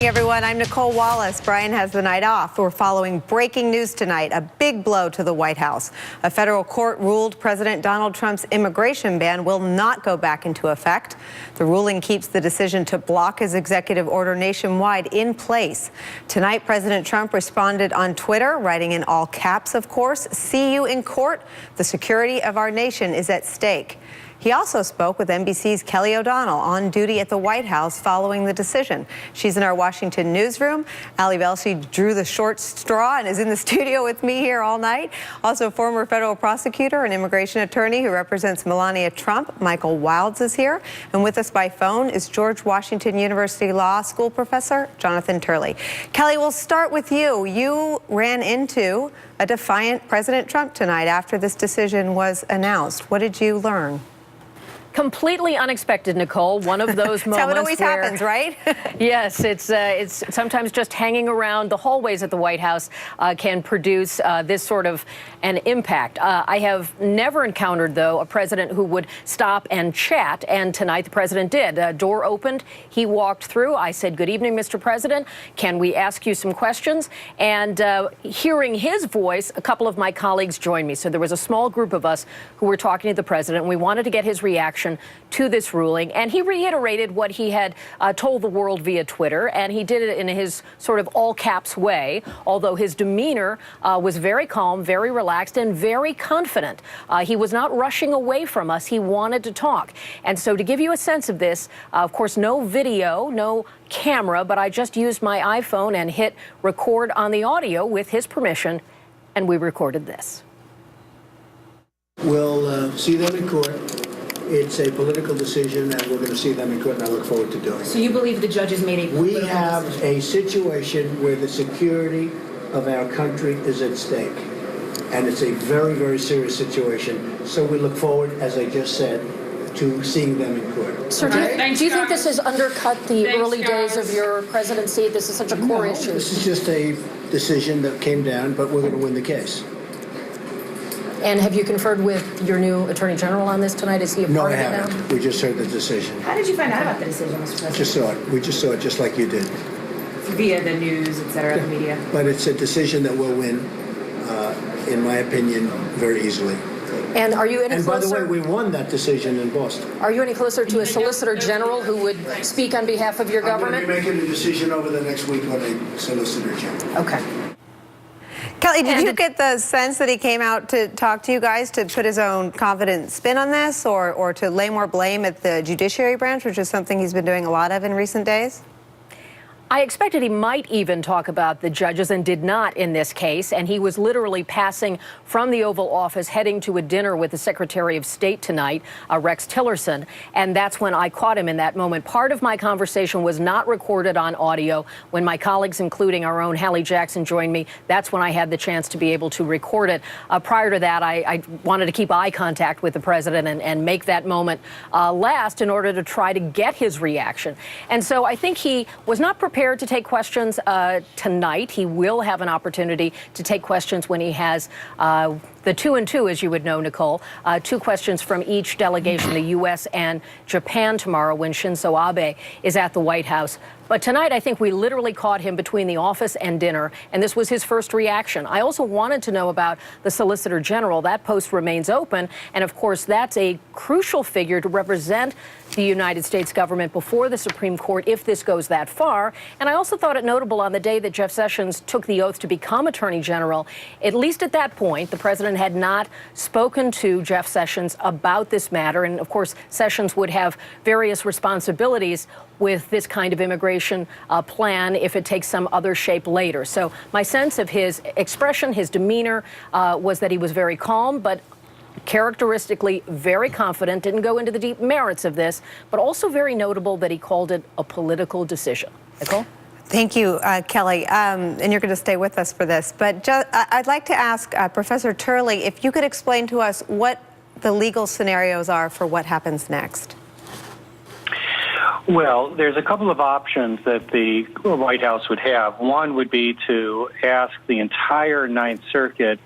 Hey everyone, I'm Nicole Wallace. Brian has the night off. We're following breaking news tonight, a big blow to the White House. A federal court ruled President Donald Trump's immigration ban will not go back into effect. The ruling keeps the decision to block his executive order nationwide in place. Tonight, President Trump responded on Twitter, writing in all caps, of course, "See you in court. The security of our nation is at stake." He also spoke with NBC's Kelly O'Donnell on duty at the White House following the decision. She's in our Washington newsroom. Ali Belsi drew the short straw and is in the studio with me here all night. Also, former federal prosecutor and immigration attorney who represents Melania Trump, Michael Wilds, is here. And with us by phone is George Washington University Law School professor Jonathan Turley. Kelly, we'll start with you. You ran into a defiant President Trump tonight after this decision was announced. What did you learn? Completely unexpected, Nicole. One of those moments how it always happens, right? Yes, it's sometimes just hanging around the hallways at the White House can produce this sort of an impact. I have never encountered, though, a president who would stop and chat, and tonight the president did. Door opened, he walked through. I said, "Good evening, Mr. President. Can we ask you some questions?" And hearing his voice, a couple of my colleagues joined me. So there was a small group of us who were talking to the president, and we wanted to get his reaction to this ruling, and he reiterated what he had told the world via Twitter, and he did it in his sort of all caps way, although his demeanor was very calm, very relaxed, and very confident. He was not rushing away from us. He wanted to talk. And so to give you a sense of this, of course, no video, no camera, but I just used my iPhone and hit record on the audio with his permission, and we recorded this. We'll see them in court. It's a political decision, and we're going to see them in court, and I look forward to doing it. So you believe the judges made a political decision? We have a situation where the security of our country is at stake, and it's a very, very serious situation. So we look forward, as I just said, to seeing them in court. Sir, do you think this has undercut the early days of your presidency? This is such a core issue. This is just a decision that came down, but we're going to win the case. And have you conferred with your new Attorney General on this tonight? Is he a part of it now? No, I haven't. We just heard the decision. How did you find out about the decision, Mr. President? Just saw it. We just saw it just like you did. Via the news, et cetera, the media. But it's a decision that we'll win, in my opinion, very easily. And are you any closer? And by the way, we won that decision in Boston. Are you any closer to a Solicitor General who would speak on behalf of your government? I'm going to be making a decision over the next week on a Solicitor General. Okay. Kelly, did you get the sense that he came out to talk to you guys to put his own confident spin on this, or to lay more blame at the judiciary branch, which is something he's been doing a lot of in recent days? I expected he might even talk about the judges and did not in this case. And he was literally passing from the Oval Office, heading to a dinner with the Secretary of State tonight, Rex Tillerson. And that's when I caught him in that moment. Part of my conversation was not recorded on audio. When my colleagues, including our own Hallie Jackson, joined me, that's when I had the chance to be able to record it. Prior to that, I wanted to keep eye contact with the president and make that moment last in order to try to get his reaction. And so I think he was not prepared to take questions tonight. He will have an opportunity to take questions when he has the 2 and 2, as you would know, Nicole, 2 questions from each delegation, the U.S. and Japan tomorrow when Shinzo Abe is at the White House. But tonight, I think we literally caught him between the office and dinner, and this was his first reaction. I also wanted to know about the Solicitor General. That post remains open, and of course, that's a crucial figure to represent the United States government before the Supreme Court if this goes that far. And I also thought it notable on the day that Jeff Sessions took the oath to become Attorney General, at least at that point, the president had not spoken to Jeff Sessions about this matter. And of course, Sessions would have various responsibilities with this kind of immigration plan if it takes some other shape later. So my sense of his expression, his demeanor, was that he was very calm, but characteristically very confident, didn't go into the deep merits of this, but also very notable that he called it a political decision. Nicole? Thank you, Kelly. And you're going to stay with us for this. But I'd like to ask Professor Turley if you could explain to us what the legal scenarios are for what happens next. Well, there's a couple of options that the White House would have. One would be to ask the entire Ninth Circuit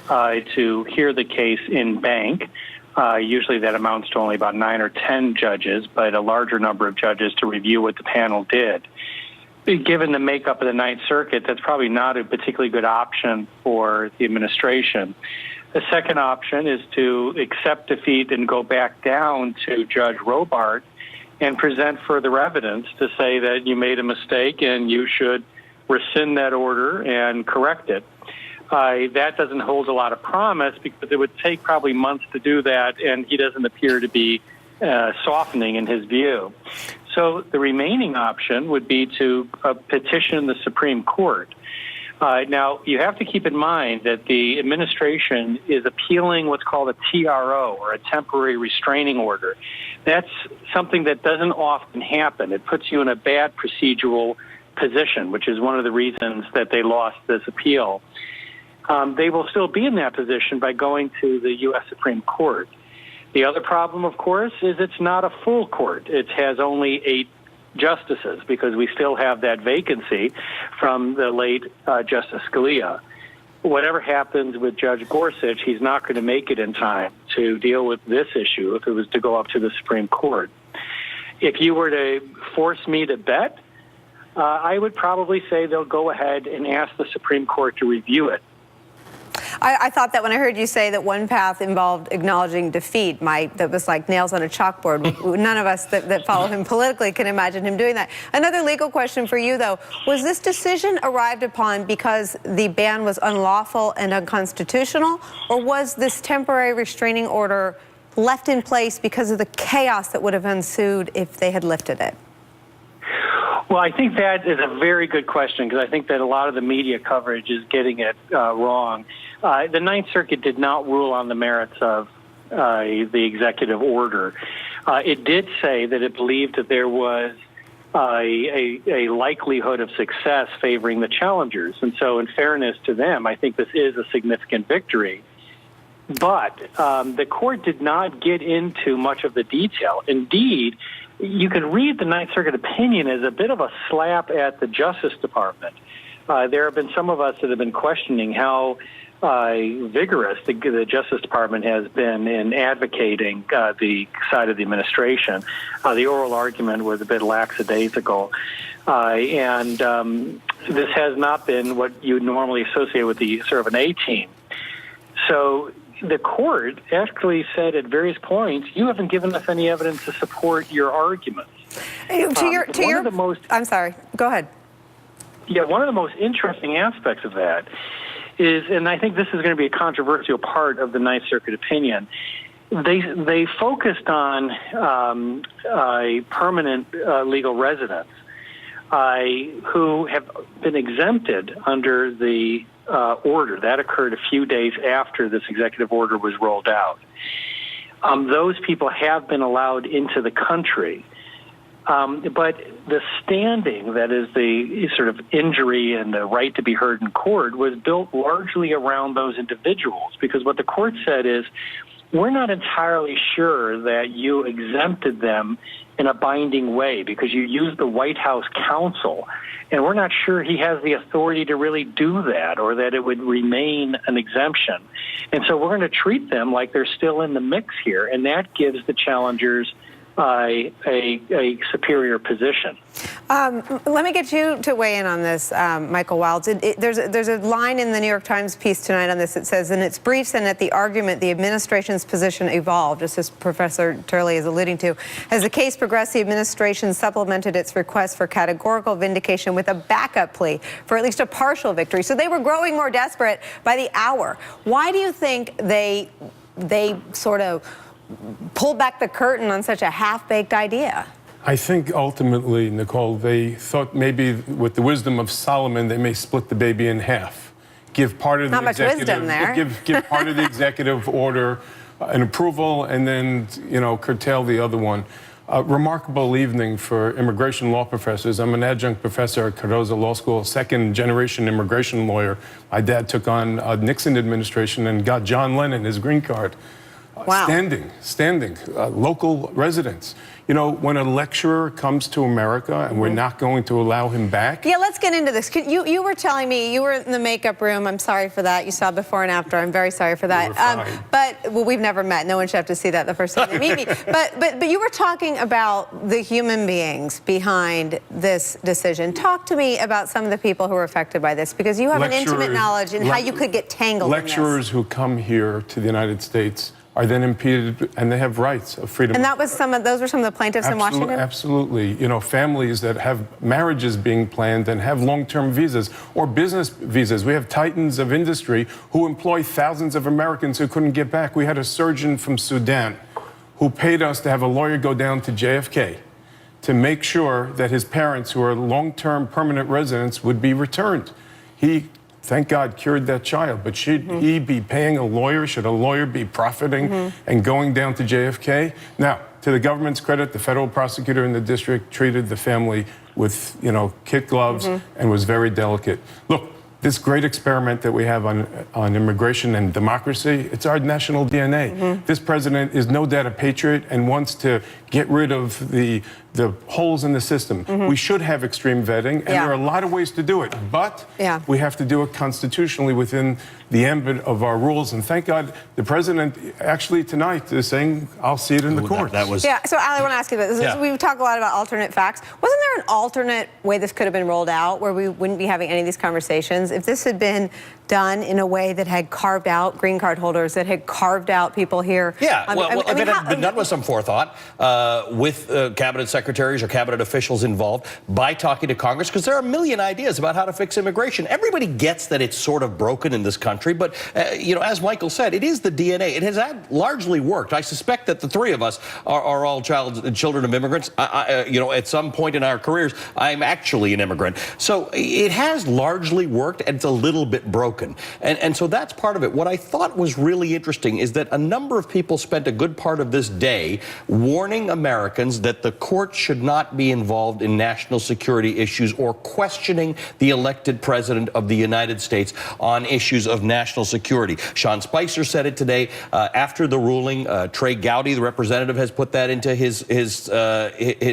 to hear the case in bank. Usually that amounts to only about 9 or 10 judges, but a larger number of judges to review what the panel did. given the makeup of the Ninth Circuit, that's probably not a particularly good option for the administration. The second option is to accept defeat and go back down to Judge Robart and present further evidence to say that you made a mistake and you should rescind that order and correct it. That doesn't hold a lot of promise because it would take probably months to do that, and he doesn't appear to be softening in his view. So the remaining option would be to petition the Supreme Court. Now, you have to keep in mind that the administration is appealing what's called a TRO, or a temporary restraining order. That's something that doesn't often happen. It puts you in a bad procedural position, which is one of the reasons that they lost this appeal. They will still be in that position by going to the U.S. Supreme Court. The other problem, of course, is it's not a full court. It has only 8 justices because we still have that vacancy from the late Justice Scalia. Whatever happens with Judge Gorsuch, he's not going to make it in time to deal with this issue if it was to go up to the Supreme Court. If you were to force me to bet, I would probably say they'll go ahead and ask the Supreme Court to review it. I thought that when I heard you say that one path involved acknowledging defeat, that was like nails on a chalkboard. None of us that follow him politically can imagine him doing that. Another legal question for you, though. Was this decision arrived upon because the ban was unlawful and unconstitutional, or was this temporary restraining order left in place because of the chaos that would have ensued if they had lifted it? Well, I think that is a very good question because I think that a lot of the media coverage is getting it wrong. The Ninth Circuit did not rule on the merits of the executive order. It did say that it believed that there was a likelihood of success favoring the challengers. And so in fairness to them, I think this is a significant victory. But the court did not get into much of the detail. Indeed, you could read the Ninth Circuit opinion as a bit of a slap at the Justice Department. There have been some of us that have been questioning how vigorous the Justice Department has been in advocating the side of the administration. The oral argument was a bit lackadaisical. And this has not been what you would normally associate with the sort of an A-team. So the court actually said at various points, you haven't given us any evidence to support your arguments. I'm sorry, go ahead. Yeah, one of the most interesting aspects of that is, and I think this is going to be a controversial part of the Ninth Circuit opinion, they focused on permanent legal residents who have been exempted under the order. That occurred a few days after this executive order was rolled out. Those people have been allowed into the country. But the standing, that is the sort of injury and the right to be heard in court, was built largely around those individuals, because what the court said is, we're not entirely sure that you exempted them in a binding way because you used the White House counsel, and we're not sure he has the authority to really do that or that it would remain an exemption. And so we're going to treat them like they're still in the mix here, and that gives the challengers a superior position. Let me get you to weigh in on this, Michael Wilds. There's a line in the New York Times piece tonight on this. It says, in its briefs and at the argument, the administration's position evolved, just as Professor Turley is alluding to. As the case progressed, the administration supplemented its request for categorical vindication with a backup plea for at least a partial victory. So they were growing more desperate by the hour. Why do you think they sort of pulled back the curtain on such a half-baked idea? I think ultimately, Nicole, they thought maybe with the wisdom of Solomon, they may split the baby in half. Give part of the Not much wisdom there. Give part of the executive order an approval, and then curtail the other one. Remarkable evening for immigration law professors. I'm an adjunct professor at Cardozo Law School, second-generation immigration lawyer. My dad took on Nixon administration and got John Lennon his green card. Wow. Standing, local residents. You know, when a lecturer comes to America and we're not going to allow him back. Yeah, let's get into this. You were telling me you were in the makeup room. I'm sorry for that. You saw before and after. I'm very sorry for that. Well, we've never met. No one should have to see that the first time they meet me. But you were talking about the human beings behind this decision. Talk to me about some of the people who are affected by this, because you have an intimate knowledge in how you could get tangled in this. Lecturers who come here to the United States are then impeded, and they have rights of freedom. And that was those were some of the plaintiffs in Washington? Absolutely. You know, families that have marriages being planned and have long-term visas or business visas. We have titans of industry who employ thousands of Americans who couldn't get back. We had a surgeon from Sudan who paid us to have a lawyer go down to JFK to make sure that his parents, who are long-term permanent residents, would be returned. He, thank God, cured that child. But should he be paying a lawyer? Should a lawyer be profiting and going down to JFK? Now, to the government's credit, the federal prosecutor in the district treated the family with, you know, kid gloves and was very delicate. Look, this great experiment that we have on immigration and democracy, it's our national DNA. This president is no doubt a patriot and wants to get rid of the holes in the system. We should have extreme vetting, and there are a lot of ways to do it, but we have to do it constitutionally within the ambit of our rules. And thank God the president actually tonight is saying, I'll see it in the courts. Yeah, so Ali, I want to ask you about this. We talk a lot about alternate facts. Wasn't there an alternate way this could have been rolled out where we wouldn't be having any of these conversations? If this had been done in a way that had carved out green card holders, that had carved out people here. Yeah, if it had been done with some forethought, with cabinet secretaries or cabinet officials involved, by talking to Congress, because there are a million ideas about how to fix immigration. Everybody gets that it's sort of broken in this country, but, you know, as Michael said, it is the DNA. It has largely worked. I suspect that the three of us are all children of immigrants. You know, at some point in our careers, I'm actually an immigrant. So it has largely worked, and it's a little bit broken. And so that's part of it. What I thought was really interesting is that a number of people spent a good part of this day warning Americans that the court should not be involved in national security issues or questioning the elected president of the United States on issues of national security. Sean Spicer said it today after the ruling. Trey Gowdy, the representative, has put that into his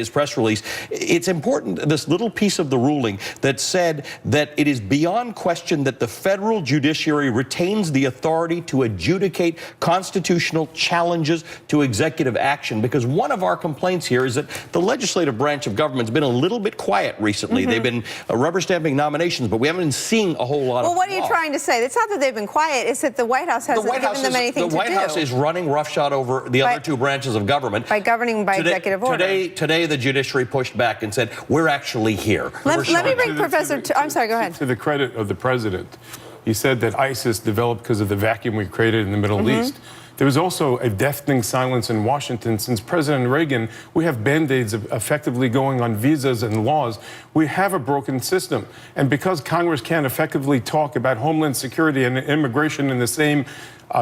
press release. It's important, this little piece of the ruling that said that it is beyond question that the federal judiciary retains the authority to adjudicate constitutional challenges to executive action, because one of our complaints here is that the legislative branch of government's been a little bit quiet recently. They've been rubber stamping nominations, but we haven't been seeing a whole lot of what are you trying to say? It's not that they've been quiet, it's that the White House hasn't given them anything to do. The White House is running roughshod over the other two branches of government. By governing by executive order. Today, the judiciary pushed back and said, we're actually here. Let me bring Professor... I'm sorry, go ahead. To the credit of the president, he said that ISIS developed because of the vacuum we created in the Middle East. There was also a deafening silence in Washington. Since President Reagan, we have Band-Aids effectively going on visas and laws. We have a broken system. And because Congress can't effectively talk about Homeland Security and immigration in the same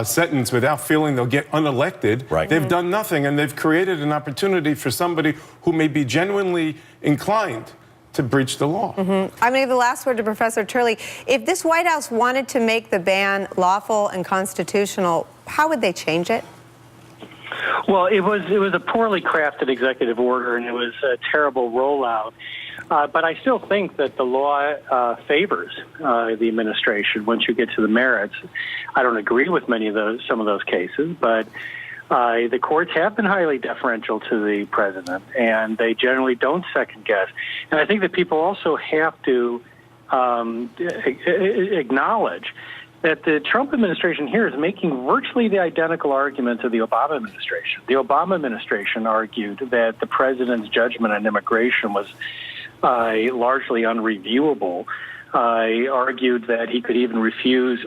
sentence without feeling they'll get unelected, they've done nothing, and they've created an opportunity for somebody who may be genuinely inclined to breach the law. I'm going to give the last word to Professor Turley. If this White House wanted to make the ban lawful and constitutional, how would they change it? Well, it was a poorly crafted executive order, and it was a terrible rollout. But I still think that the law favors the administration once you get to the merits. I don't agree with some of those cases, but the courts have been highly deferential to the president, and they generally don't second guess. And I think that people also have to acknowledge that the Trump administration here is making virtually the identical arguments of the Obama administration. The Obama administration argued that the president's judgment on immigration was largely unreviewable. Argued that he could even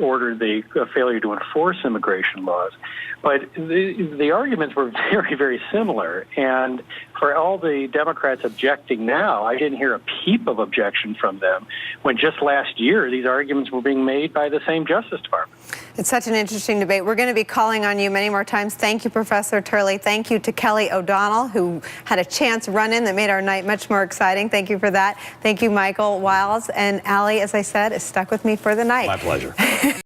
order the failure to enforce immigration laws. But the arguments were very, very similar. And for all the Democrats objecting now, I didn't hear a peep of objection from them when just last year these arguments were being made by the same Justice Department. It's such an interesting debate. We're going to be calling on you many more times. Thank you, Professor Turley. Thank you to Kelly O'Donnell, who had a chance run in that made our night much more exciting. Thank you for that. Thank you, Michael Wiles. And Ali, as I said, is stuck with me for the night. My pleasure.